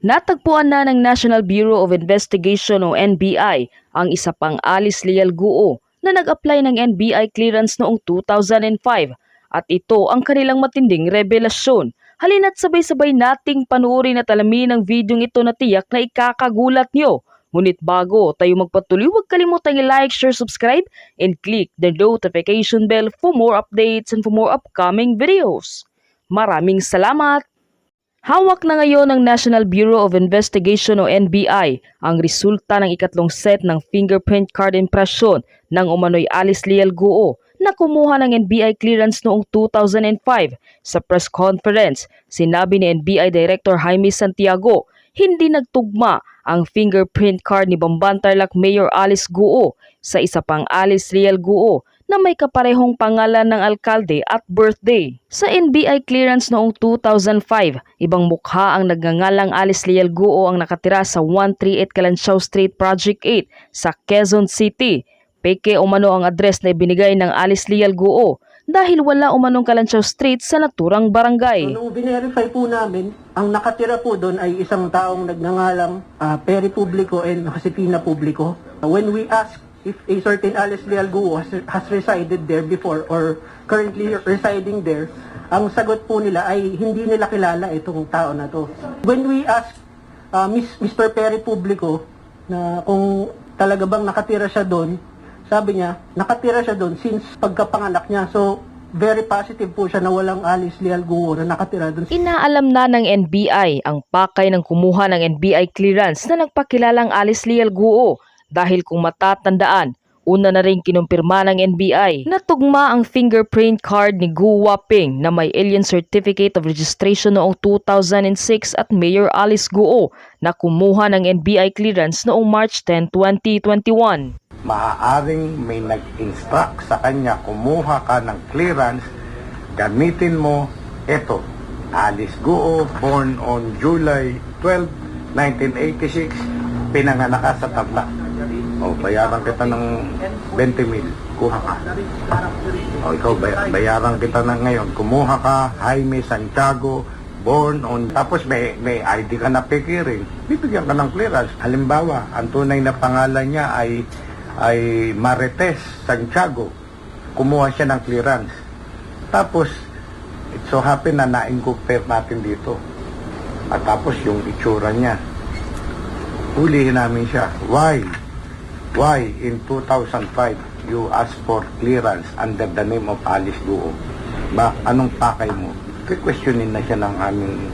Natagpuan na ng National Bureau of Investigation o NBI ang isa pang Alice Leal Guo na nag-apply ng NBI clearance noong 2005 at ito ang kanilang matinding revelasyon. Halina't sabay-sabay nating panuorin at alamin ang videong ito na tiyak na ikakagulat nyo. Ngunit bago tayo magpatuloy, huwag kalimutang i-like, share, subscribe, and click the notification bell for more updates and for more upcoming videos. Maraming salamat! Hawak na ngayon ng National Bureau of Investigation o NBI ang resulta ng ikatlong set ng fingerprint card impression ng umano'y Alice Leal Guo na kumuha ng NBI clearance noong 2005. Sa press conference, sinabi ni NBI Director Jaime Santiago, hindi nagtugma ang fingerprint card ni Bamban-Tarlac Mayor Alice Guo sa isa pang Alice Leal Guo na may kaparehong pangalan ng alkalde at birthday. Sa NBI clearance noong 2005, ibang mukha ang nagngangalang Alice Leal Guo ang nakatira sa 138 Calanchao Street, Project 8 sa Quezon City. Peke umano ang address na ibinigay ng Alice Leal Guo dahil wala umanong Calanchao Street sa naturang barangay. Nung binerify po namin, ang nakatira po doon ay isang taong nagngangalang Peri Publico and Josefina Publico. When we ask if a certain Alice Leal Guo has resided there before or currently residing there, ang sagot po nila ay hindi nila kilala itong tao na to. When we ask Mr. Peri Publico na kung talaga bang nakatira siya doon, sabi niya, nakatira siya doon since pagkapanganak niya. So, very positive po siya na walang Alice Leal Guo na nakatira doon. Inaalam na ng NBI ang pakay ng kumuha ng NBI clearance na nagpakilalang Alice Leal Guo dahil kung matatandaan, una na rin kinumpirma ng NBI na tugma ang fingerprint card ni Guo Waping na may alien certificate of registration noong 2006 at Mayor Alice Guo na kumuha ng NBI clearance noong March 10, 2021. Maaaring may nag-instruct sa kanya kumuha ka ng clearance, gamitin mo ito. Alice Guo, born on July 12, 1986, pinanganak ka sa Tablac. O, bayaran kita ng 20,000, kuha ka. O, ikaw, bayaran kita ng ngayon, kumuha ka, Jaime Santiago, born on, tapos may ID ka na pikirin, bibigyan ka ng clearance. Halimbawa, ang tunay na pangalan niya ay Marites Santiago, kumuha siya ng clearance. Tapos, it so happen na na-incorporate natin dito. At tapos yung itsura niya, hulihin namin siya. Why in 2005 you asked for clearance under the name of Alice Guo? Anong pakay mo? Questionin na siya ng aming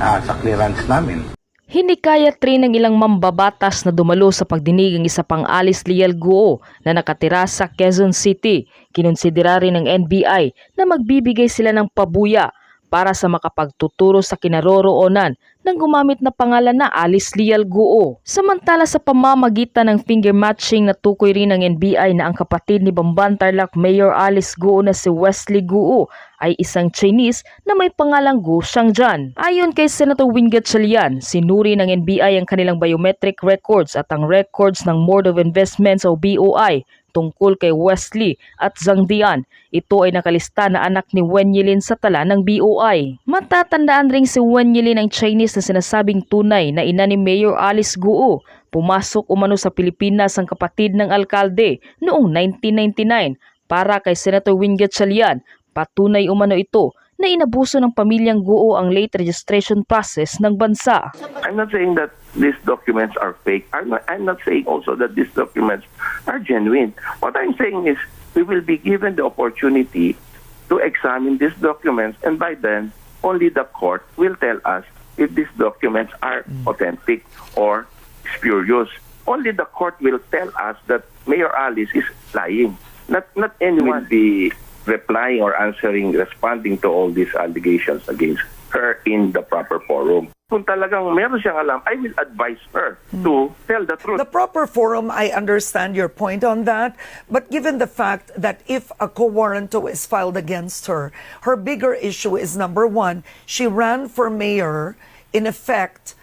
sa clearance namin. Hinikayat rin ng ilang mambabatas na dumalo sa pagdinig ang isa pang Alice Leal Guo na nakatira sa Quezon City. Kinonsidera rin ng NBI na magbibigay sila ng pabuya para sa makapagtuturo sa kinaroroonan ng gumamit na pangalan na Alice Leal Guo. Samantala sa pamamagitan ng finger matching, natukoy rin ng NBI na ang kapatid ni Bamban-Tarlac Mayor Alice Guo na si Wesley Guo ay isang Chinese na may pangalang Guo Xiangjian. Ayon kay Senator Win Gatchalian, sinuri ng NBI ang kanilang biometric records at ang records ng Board of Investments o BOI tungkol kay Wesley at Zhang Dian. Ito ay nakalista na anak ni Wen Yilin sa tala ng BOI. Matatandaan ring si Wen Yilin ang Chinese na sinasabing tunay na ina ni Mayor Alice Guo. Pumasok umano sa Pilipinas ang kapatid ng alkalde noong 1999 para kay Senator Win Gatchalian. Patunay umano ito na inabuso ng pamilyang Guo ang late registration process ng bansa. I'm not saying that these documents are fake. I'm not saying also that these documents are genuine. What I'm saying is we will be given the opportunity to examine these documents, and by then, only the court will tell us if these documents are authentic or spurious. Only the court will tell us that Mayor Alice is lying. Not anyone will be replying or responding to all these allegations against her in the proper forum. Kung talagang meron siyang alam, I will advise her to tell the truth. The proper forum, I understand your point on that, but given the fact that if a co-warranto is filed against her, her bigger issue is number one, she ran for mayor, in effect,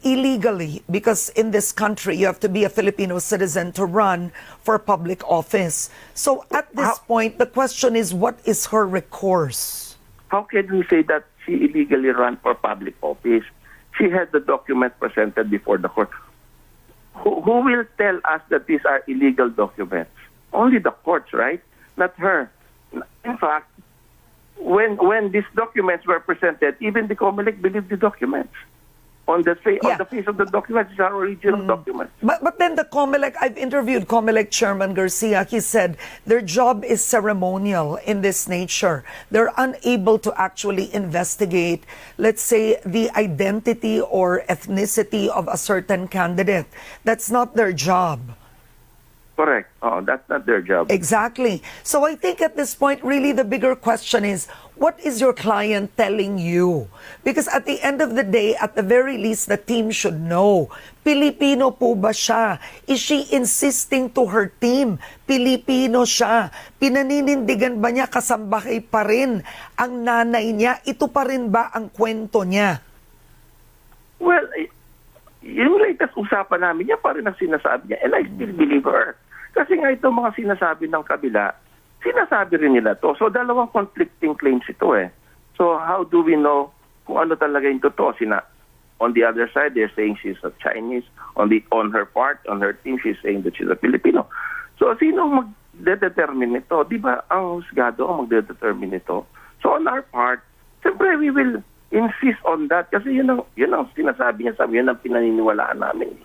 illegally, because in this country you have to be a Filipino citizen to run for public office. So at this point, the question is, what is her recourse? How can we say that she illegally ran for public office? she had the document presented before the court. Who will tell us that these are illegal documents? Only the courts, right? Not her. In fact, when these documents were presented, even the COMELEC believed the documents. On the face of the documents, these are original documents. But then the COMELEC, I've interviewed COMELEC Chairman Garcia. He said their job is ceremonial in this nature. They're unable to actually investigate, let's say, the identity or ethnicity of a certain candidate. That's not their job. Correct. Oh, that's not their job. Exactly. So I think at this point, really the bigger question is, what is your client telling you? Because at the end of the day, at the very least, the team should know. Pilipino po ba siya? Is she insisting to her team? Pilipino siya. Pinaninindigan ba niya kasambahay pa rin ang nanay niya? Ito pa rin ba ang kwento niya? Well, yung latest usapan namin, yan pa rin ang sinasabi niya. And I still believe her. Kasi nga itong mga sinasabi ng kabila, sinasabi rin nila to. So dalawang conflicting claims ito eh. So how do we know kung ano talaga yung totoo? On the other side, they're saying she's a Chinese. On her part, on her team, she's saying that she's a Filipino. So sino magdedetermine ito? Di ba ang husgado ang magdedetermine ito? So on our part, siyempre we will insist on that kasi yun ang sinasabi niya sa amin, yun ang pinaniniwalaan namin.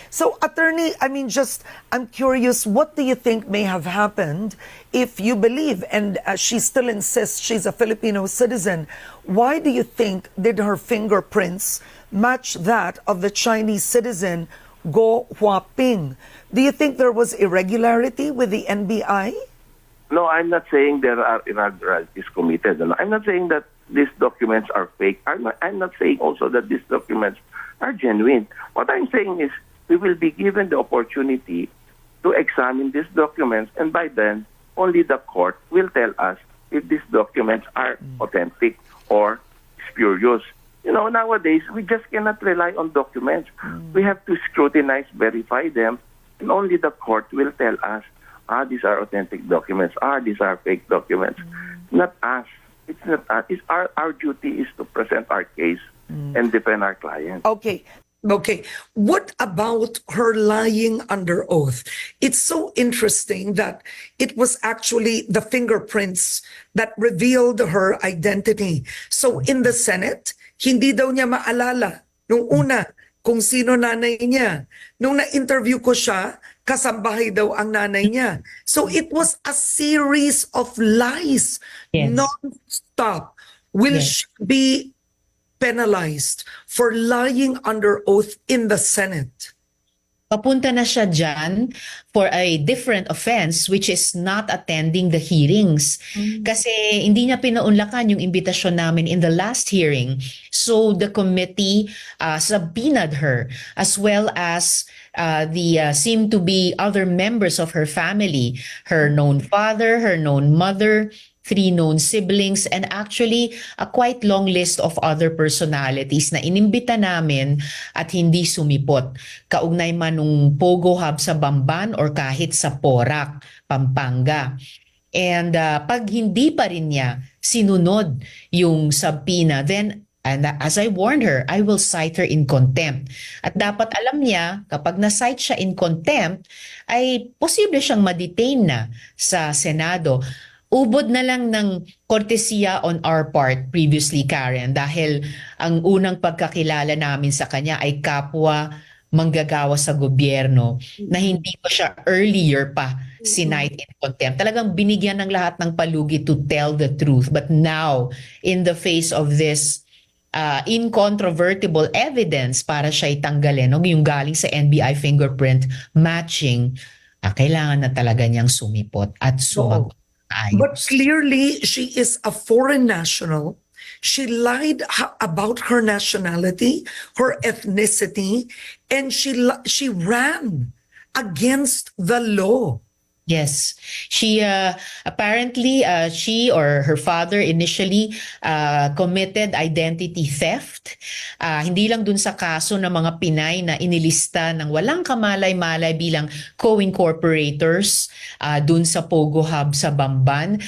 So, attorney, I'm curious, what do you think may have happened if you believe, and she still insists she's a Filipino citizen, why do you think did her fingerprints match that of the Chinese citizen Go Huaping? Do you think there was irregularity with the NBI? No, I'm not saying there are irregularities committed. I'm not saying that these documents are fake. I'm not saying also that these documents are genuine. What I'm saying is we will be given the opportunity to examine these documents, and by then, only the court will tell us if these documents are authentic or spurious. You know, nowadays, we just cannot rely on documents. We have to scrutinize, verify them, and only the court will tell us, these are authentic documents, these are fake documents. Not us. It's not us. Our duty is to present our case and defend our client. Okay. What about her lying under oath? It's so interesting that it was actually the fingerprints that revealed her identity. So in the Senate, hindi daw niya maalala nung una kung sino nanay niya. Nung na-interview ko siya, kasambahay daw ang nanay niya. So it was a series of lies, non-stop. Will she be penalized for lying under oath in the Senate? Papunta na siya dyan for a different offense, which is not attending the hearings. Kasi hindi niya pinaunlakan yung imbitasyon namin in the last hearing. So the committee subpoenaed her, as well as the seem to be other members of her family, her known father, her known mother, 3 known siblings, and actually a quite long list of other personalities na inimbita namin at hindi sumipot. Kaugnay man nung Pogo Hub sa Bamban or kahit sa Porac, Pampanga. And pag hindi pa rin niya sinunod yung subpoena, then and as I warned her, I will cite her in contempt. At dapat alam niya, kapag na-cite siya in contempt, ay posible siyang ma-detain na sa Senado. Ubod na lang ng kortesiya on our part previously, Karen, dahil ang unang pagkakilala namin sa kanya ay kapwa manggagawa sa gobyerno na hindi pa siya earlier pa sinight in contempt. Talagang binigyan ng lahat ng palugi to tell the truth. But now, in the face of this incontrovertible evidence para siya itanggalin, yung galing sa NBI fingerprint matching, kailangan na talaga niyang sumipot at sumagot. But clearly, she is a foreign national. She lied about her nationality, her ethnicity, and she ran against the law. Yes. She apparently, she or her father initially committed identity theft. Hindi lang dun sa kaso ng mga Pinay na inilista ng walang kamalay-malay bilang co-incorporators dun sa Pogo Hub sa Bamban.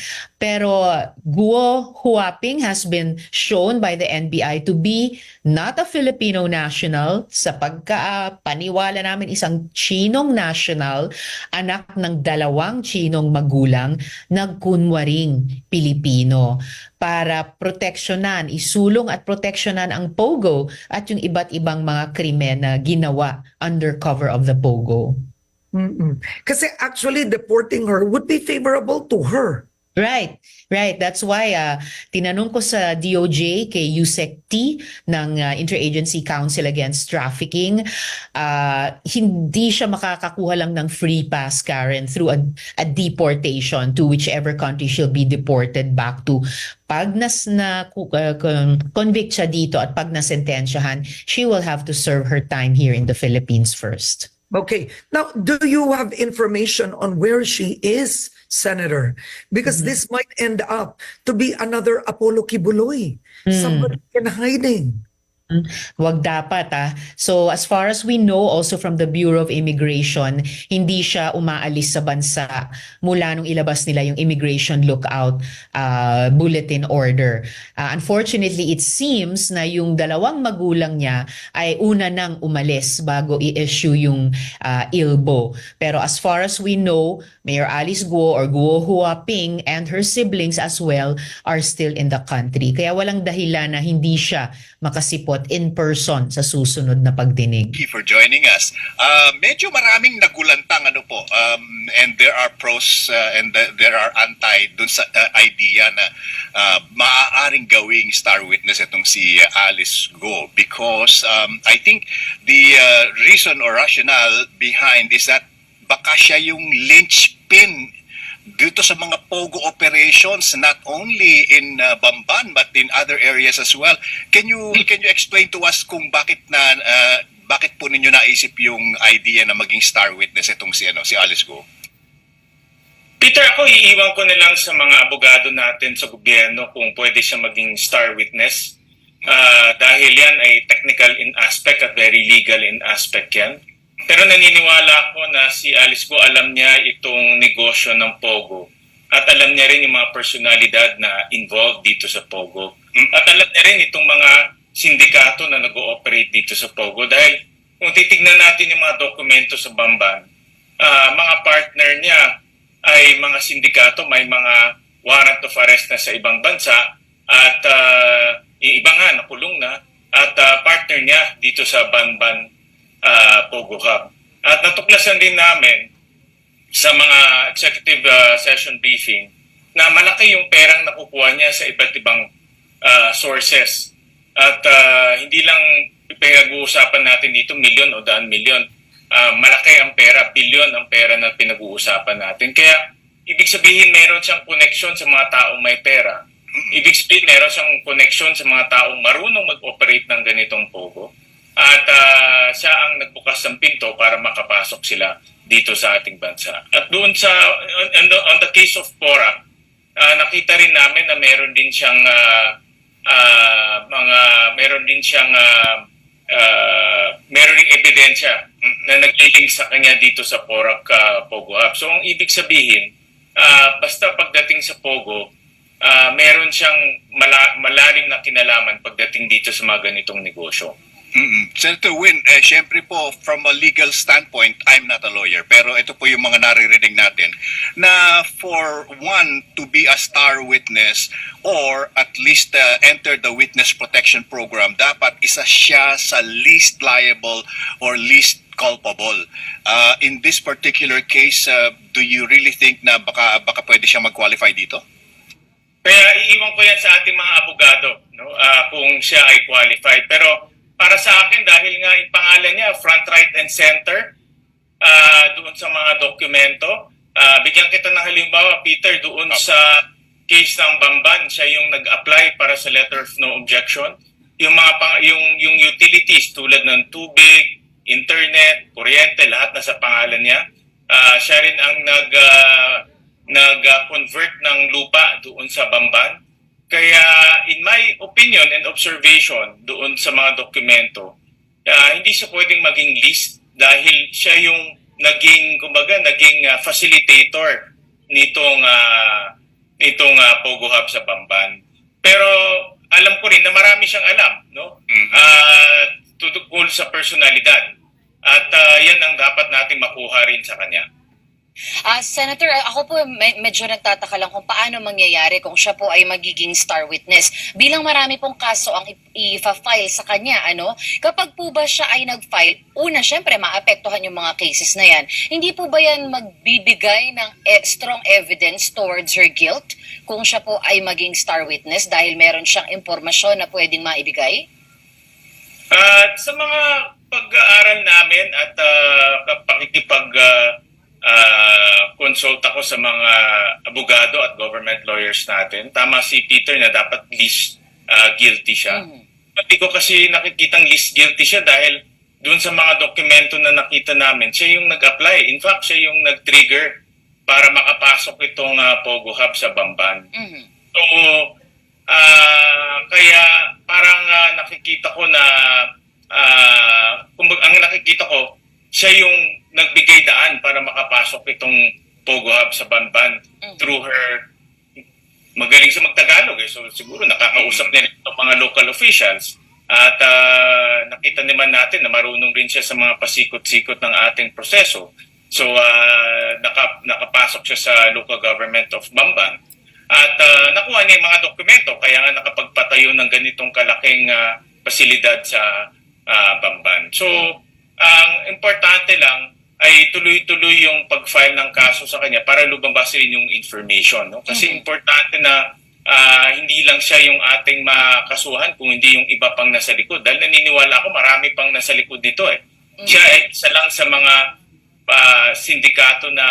Pero Guo Huaping has been shown by the NBI to be not a Filipino national, sa pagka-paniwala namin isang Chinong national, anak ng dalawang Chinong magulang, nagkunwaring Pilipino para proteksyonan, isulong at proteksyonan ang Pogo at yung iba't ibang mga krimen na ginawa under cover of the Pogo. Kasi actually deporting her would be favorable to her. Right, right. That's why tinanong ko sa DOJ kay Yusek T ng Interagency Council Against Trafficking, hindi siya makakakuha lang ng free pass, Karen, through a deportation to whichever country she'll be deported back to. Pag convict siya dito at pag nasentensyahan, she will have to serve her time here in the Philippines first. Okay. Now, do you have information on where she is, Senator? Because this might end up to be another Apollo Kibuloy. Somebody in hiding. Wag dapat So as far as we know also from the Bureau of Immigration, hindi siya umaalis sa bansa mula nung ilabas nila yung immigration lookout bulletin order. Unfortunately, it seems na yung dalawang magulang niya ay una nang umalis bago i-issue yung ILBO. Pero as far as we know, Mayor Alice Guo or Guo Huaping and her siblings as well are still in the country. Kaya walang dahilan na hindi siya makasipot in person sa susunod na pagdinig. Thank you for joining us. Medyo maraming nagulantang and there are pros and there are anti dun sa idea na maaaring gawing star witness itong si Alice Guo because I think the reason or rationale behind is that baka siya yung linchpin dito sa mga Pogo operations, not only in Bamban but in other areas as well. Can you explain to us kung bakit po ninyo naisip yung idea na maging star witness itong si Alice Guo? Peter, ako iiwan ko na lang sa mga abogado natin sa gobyerno kung pwede siya maging star witness. Dahil yan ay technical in aspect at very legal in aspect yan. Pero naniniwala ako na si Alice Guo alam niya itong negosyo ng Pogo. At alam niya rin yung mga personalidad na involved dito sa Pogo. At alam niya rin itong mga sindikato na nag-ooperate dito sa Pogo. Dahil kung titignan natin yung mga dokumento sa Bamban, mga partner niya ay mga sindikato, may mga warrant of arrest na sa ibang bansa at yung iba nga nakulong na at partner niya dito sa Bamban Pogo Hub. At natuklasan din namin sa mga executive session briefing na malaki yung perang nakukuha niya sa iba't ibang sources. At hindi lang pinag-uusapan natin dito milyon o daan milyon. Malaki ang pera, bilyon ang pera na pinag-uusapan natin. Kaya ibig sabihin meron siyang connection sa mga taong may pera. Ibig sabihin meron siyang connection sa mga taong marunong mag-operate ng ganitong Pogo. At siya ang nagbukas ng pinto para makapasok sila dito sa ating bansa. At doon sa on the case of Porac, nakita rin namin na meron din siyang meron ding ebidensya na naglilink sa kanya dito sa Porac Pogo Hub. So ang ibig sabihin, basta pagdating sa Pogo, meron siyang malalim na kinalaman pagdating dito sa mga ganitong negosyo. Senator Win, syempre po, from a legal standpoint, I'm not a lawyer, pero ito po yung mga naririnig natin, na for one to be a star witness or at least enter the witness protection program, dapat isa siya sa least liable or least culpable. In this particular case, do you really think na baka pwede siya mag-qualify dito? Kaya iiwan ko yan sa ating mga abogado, no? Kung siya ay qualified. Pero para sa akin, dahil nga yung pangalan niya, front, right, and center, doon sa mga dokumento, bigyan kita ng halimbawa, Peter, doon sa case ng Bamban, siya yung nag-apply para sa letter of no objection. Yung yung utilities tulad ng tubig, internet, kuryente, lahat nasa pangalan niya. Siya rin ang nag-convert ng lupa doon sa Bamban. Kaya in my opinion and observation doon sa mga dokumento, hindi siya pwedeng maging list dahil siya yung naging facilitator nitong itong Pogo Hub sa Bamban. Pero alam ko rin na marami siyang alam, no? Tungkol sa personalidad. At yan ang dapat natin makuha rin sa kanya. Senator, ako po medyo nagtataka lang kung paano mangyayari kung siya po ay magiging star witness. Bilang marami pong kaso ang i-file sa kanya, ano? Kapag po ba siya ay nag-file, una, syempre, maapektuhan yung mga cases na yan. Hindi po ba yan magbibigay ng strong evidence towards her guilt kung siya po ay maging star witness dahil meron siyang impormasyon na pwedeng maibigay? Sa mga pag-aaral namin at consult ako sa mga abogado at government lawyers natin. Tama si Peter na dapat least guilty siya. Hindi ko kasi nakikitang least guilty siya dahil doon sa mga dokumento na nakita namin, siya yung nag-apply. In fact, siya yung nag-trigger para makapasok itong Pogo Hub sa Bamban. So, kaya parang nakikita ko na ang nakikita ko, siya yung nagbigay daan para makapasok itong Pogo Hub sa Bamban through her, magaling siya magtagalog so siguro nakakausap niya itong mga local officials at nakita naman natin na marunong rin siya sa mga pasikot-sikot ng ating proseso. So nakapasok siya sa local government of Bamban at nakuha niya yung mga dokumento kaya nga nakapagpatayo ng ganitong kalaking pasilidad sa Bamban. So ang importante lang ay tuloy-tuloy yung pag-file ng kaso sa kanya para lumabasin yung information. No? Kasi importante na hindi lang siya yung ating makasuhan kung hindi yung iba pang nasa likod. Dahil naniniwala ako marami pang nasa likod nito. Siya ay isa lang sa mga sindikato na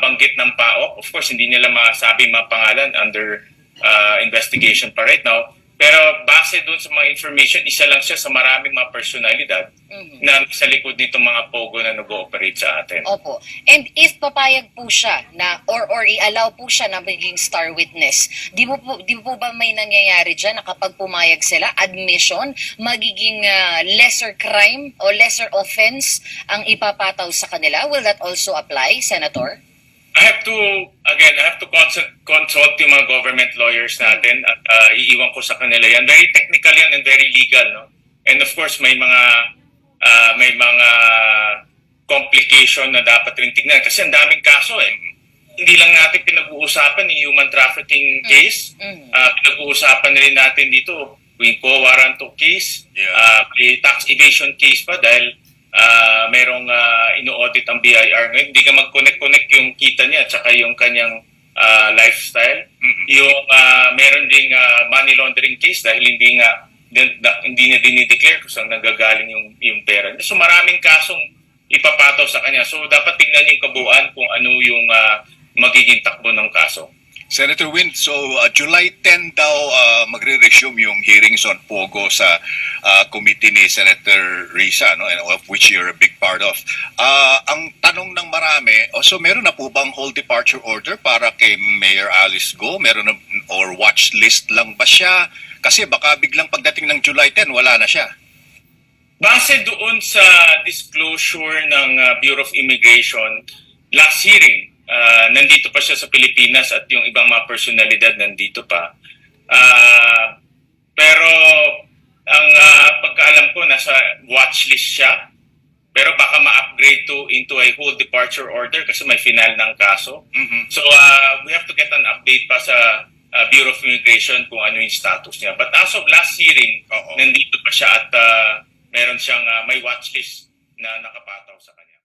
banggit ng PAOK. Of course, hindi nila masabi mga pangalan under investigation pa right now. Pero base doon sa mga information, isa lang siya sa maraming mga personalidad na sa likod nitong mga Pogo na nag-ooperate sa atin. Opo. And if papayag po siya na or i-allow po siya na maging star witness, di po ba may nangyayari dyan na kapag pumayag sila, admission, magiging lesser crime o lesser offense ang ipapataw sa kanila? Will that also apply, Senator? I have to consult yung mga government lawyers natin at iiwan ko sa kanila yan. Very technical yan and very legal, no? And of course, may mga complication na dapat rin tignan kasi ang daming kaso Hindi lang natin pinag-uusapan yung human trafficking case. Pinag-uusapan rin natin dito yung co-warranto case, may tax evasion case pa dahil merong ino-audit ang BIR ngayon. Hindi ka mag-connect yung kita niya at saka yung kanyang lifestyle. Yung meron ding money laundering case dahil hindi niya dinideclare kung saan nanggagaling yung pera. So maraming kasong ipapataw sa kanya. So dapat tingnan yung kabuuan kung ano yung magiging takbo ng kaso. Senator Win, so July 10 daw magre-resume yung hearings on Pogo sa committee ni Senator Risa, no, and of which you're a big part of. Ang tanong ng marami, so meron na po bang whole departure order para kay Mayor Alice Go? Meron na, or watch list lang ba siya? Kasi baka biglang pagdating ng July 10, wala na siya. Base doon sa disclosure ng Bureau of Immigration, last hearing, nandito pa siya sa Pilipinas at yung ibang mga personalidad nandito pa. Pero ang pagkaalam ko, nasa watchlist siya. Pero baka ma-upgrade into a whole departure order kasi may final ng kaso. So we have to get an update pa sa Bureau of Immigration kung ano yung status niya. But as of last hearing, nandito pa siya at meron siyang may watchlist na nakapataw sa kanya.